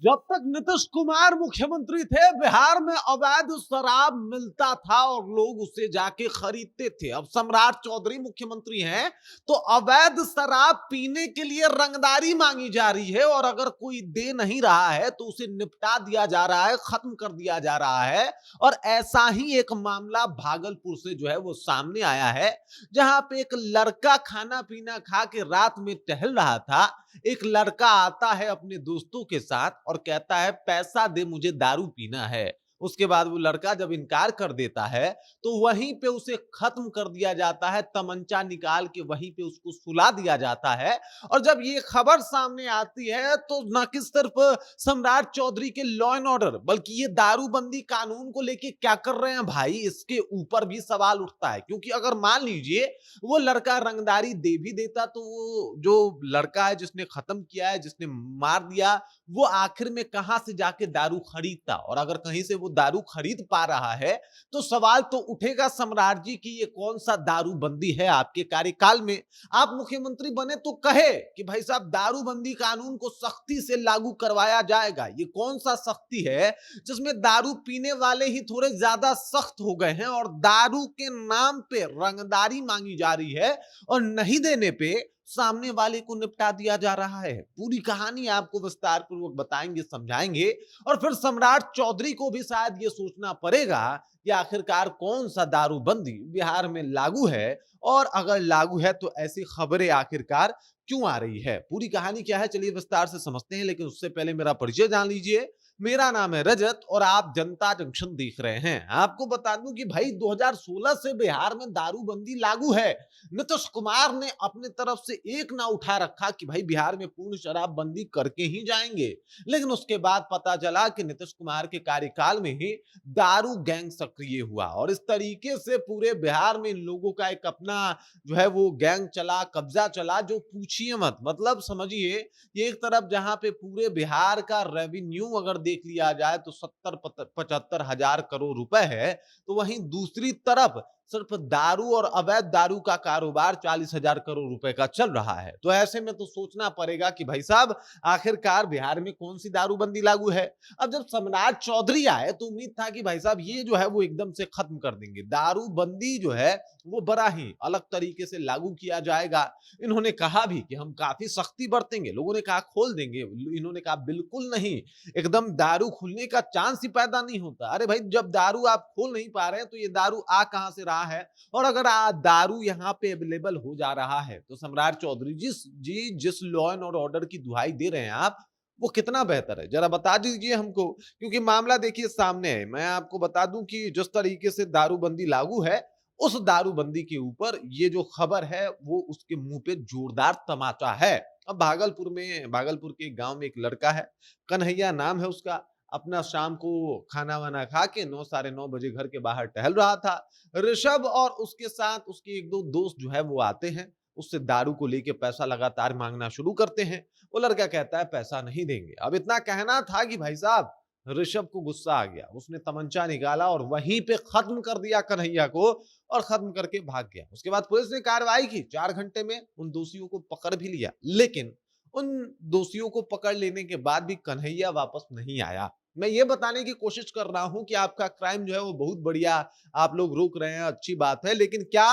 जब तक नीतीश कुमार मुख्यमंत्री थे बिहार में अवैध शराब मिलता था और लोग उसे जाके खरीदते थे। अब सम्राट चौधरी मुख्यमंत्री हैं तो अवैध शराब पीने के लिए रंगदारी मांगी जा रही है और अगर कोई दे नहीं रहा है तो उसे निपटा दिया जा रहा है, खत्म कर दिया जा रहा है। और ऐसा ही एक मामला भागलपुर से जो है वो सामने आया है, जहां पे एक लड़का खाना पीना खा के रात में टहल रहा था। एक लड़का आता है अपने दोस्तों के साथ और कहता है पैसा दे मुझे दारू पीना है। उसके बाद वो लड़का जब इनकार कर देता है तो वहीं पे उसे खत्म कर दिया जाता है, तमंचा निकाल के वहीं पे उसको सुला दिया जाता है। और जब ये खबर सामने आती है तो न कि सिर्फ सम्राट चौधरी के लॉ एंड ऑर्डर बल्कि ये दारूबंदी कानून को लेके क्या कर रहे हैं भाई, इसके ऊपर भी सवाल उठता है। क्योंकि अगर मान लीजिए वो लड़का रंगदारी दे भी देता तो वो जो लड़का है जिसने खत्म किया है, जिसने मार दिया, वो आखिर में कहां से जाके दारू खरीदता। और अगर कहीं से वो दारू खरीद पा रहा है तो सवाल तो उठेगा सम्राट जी की ये कौन सा दारूबंदी है आपके कार्यकाल में। आप मुख्यमंत्री बने तो कहे कि भाई साहब दारूबंदी कानून को सख्ती से लागू करवाया जाएगा। ये कौन सा सख्ती है जिसमें दारू पीने वाले ही थोड़े ज्यादा सख्त हो गए हैं और दारू के नाम पे रंगदारी मांगी जा रही है और नहीं देने पे सामने वाले को निपटा दिया जा रहा है। पूरी कहानी आपको विस्तार पूर्वक बताएंगे, समझाएंगे। और फिर सम्राट चौधरी को भी शायद ये सोचना पड़ेगा कि आखिरकार कौन सा दारूबंदी बिहार में लागू है और अगर लागू है तो ऐसी खबरें आखिरकार क्यों आ रही है। पूरी कहानी क्या है चलिए विस्तार से समझते हैं, लेकिन उससे पहले मेरा परिचय जान लीजिए। मेरा नाम है रजत और आप जनता जंक्शन देख रहे हैं। आपको बता दूं कि भाई 2016 से बिहार में दारूबंदी लागू है। नीतीश कुमार ने अपने तरफ से एक ना उठा रखा कि भाई बिहार में पूर्ण शराबबंदी करके ही जाएंगे, लेकिन उसके बाद पता चला कि नीतीश कुमार के कार्यकाल में ही दारू गैंग सक्रिय हुआ और इस तरीके से पूरे बिहार में इन लोगों का एक अपना जो है वो गैंग चला, कब्जा चला, जो पूछिए मत। मतलब समझिए एक तरफ जहां पे पूरे बिहार का रेवेन्यू अगर देख लिया जाए तो 70-75 हजार करोड़ रुपए है, तो वहीं दूसरी तरफ सिर्फ दारू और अवैध दारू का कारोबार 40,000 करोड़ रुपए का चल रहा है। तो ऐसे में तो सोचना पड़ेगा कि भाई साहब आखिरकार बिहार में कौन सी दारूबंदी लागू है। अब जब सम्राट चौधरी आए तो उम्मीद था कि भाई साहब ये जो है वो एकदम से खत्म कर देंगे, दारूबंदी जो है वो बड़ा ही अलग तरीके से लागू किया जाएगा। इन्होंने कहा भी कि हम काफी सख्ती बरतेंगे, लोगों ने कहा खोल देंगे, इन्होंने कहा बिल्कुल नहीं, एकदम दारू खुलने का चांस ही पैदा नहीं होता। अरे भाई जब दारू आप खोल नहीं पा रहे हैं तो ये दारू आ कहां से रहा है। और अगर दारू यहाँ पे अवेलेबल हो जा रहा है तो सम्राट चौधरी जिस लॉ एंड ऑर्डर की दुहाई दे रहे हैं आप, वो कितना बेहतर है जरा बता दीजिए हमको। क्योंकि मामला देखिए सामने है, मैं आपको बता दूं कि जिस तरीके से दारूबंदी लागू है उस दारूबंदी के ऊपर ये जो खबर है वो उसके मुंह पे जोरदार तमाचा है। अब भागलपुर के गांव में एक लड़का है, कन्हैया नाम है उसका। अपना शाम को खाना वाना खा के 9 साढ़े 9 बजे घर के बाहर टहल रहा था। ऋषभ और उसके साथ उसके एक दो दोस्त जो है वो आते हैं, उससे दारू को लेके पैसा लगातार मांगना शुरू करते हैं। वो लड़का कहता है पैसा नहीं देंगे। अब इतना कहना था कि भाई साहब ऋषभ को गुस्सा आ गया, उसने तमंचा निकाला और वहीं पे खत्म कर दिया कन्हैया को और खत्म करके भाग गया। उसके बाद पुलिस ने कार्रवाई की, 4 घंटे में उन दोषियों को पकड़ भी लिया, लेकिन उन दोषियों को पकड़ लेने के बाद भी कन्हैया वापस नहीं आया। मैं ये बताने की कोशिश कर रहा हूं कि आपका क्राइम जो है वो बहुत बढ़िया, आप लोग रोक रहे हैं, अच्छी बात है, लेकिन क्या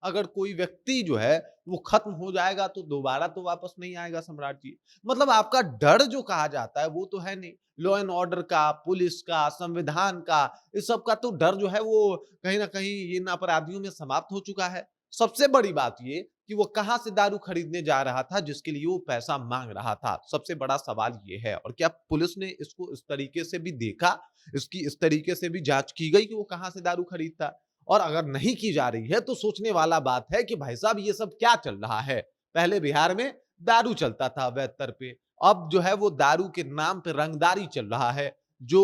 अगर कोई व्यक्ति जो है वो खत्म हो जाएगा तो दोबारा तो वापस नहीं आएगा सम्राट जी। मतलब आपका डर जो कहा जाता है वो तो है नहीं, लॉ एंड ऑर्डर का, पुलिस का, संविधान का, इस सब का तो डर जो है वो कहीं ना कहीं इन अपराधियों में समाप्त हो चुका है। सबसे बड़ी बात ये कि वो कहां से दारू खरीदने जा रहा था जिसके लिए वो पैसा मांग रहा था, सबसे बड़ा सवाल ये है। और क्या पुलिस ने इसको इस तरीके से भी देखा, इसकी इस तरीके से भी जांच की गई कि वो कहां से दारू खरीदता। और अगर नहीं की जा रही है तो सोचने वाला बात है कि भाई साहब ये सब क्या चल रहा है। पहले बिहार में दारू चलता था अवैध स्तर पे, अब जो है वो दारू के नाम पे रंगदारी चल रहा है। जो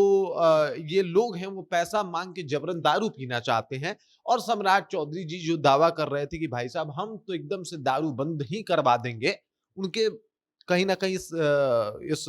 ये लोग हैं वो पैसा मांग के जबरन दारू पीना चाहते हैं। और सम्राट चौधरी जी जो दावा कर रहे थे कि भाई साहब हम तो एकदम से दारू बंद ही करवा देंगे, उनके कहीं ना कहीं इस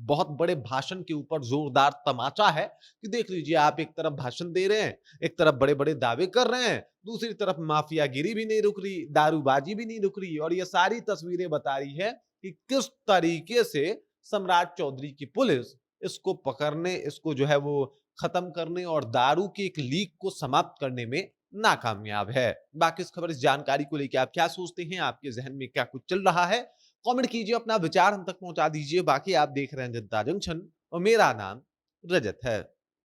बहुत बड़े भाषण के ऊपर जोरदार तमाचा है कि देख लीजिए आप एक तरफ भाषण दे रहे हैं, एक तरफ बड़े बड़े दावे कर रहे हैं, दूसरी तरफ माफियागिरी भी नहीं रुक रही, दारूबाजी भी नहीं रुक रही। और ये सारी तस्वीरें बता रही है कि किस तरीके से सम्राट चौधरी की पुलिस इसको पकड़ने, इसको जो है वो खत्म करने और दारू की एक लीक को समाप्त करने में नाकामयाब है। बाकी इस खबर, इस जानकारी को लेके आप क्या सोचते हैं? आपके ज़हन में क्या कुछ चल रहा है? कमेंट कीजिए, अपना विचार हम तक पहुंचा दीजिए। बाकी आप देख रहे हैं जनता जंक्शन और मेरा नाम रजत है।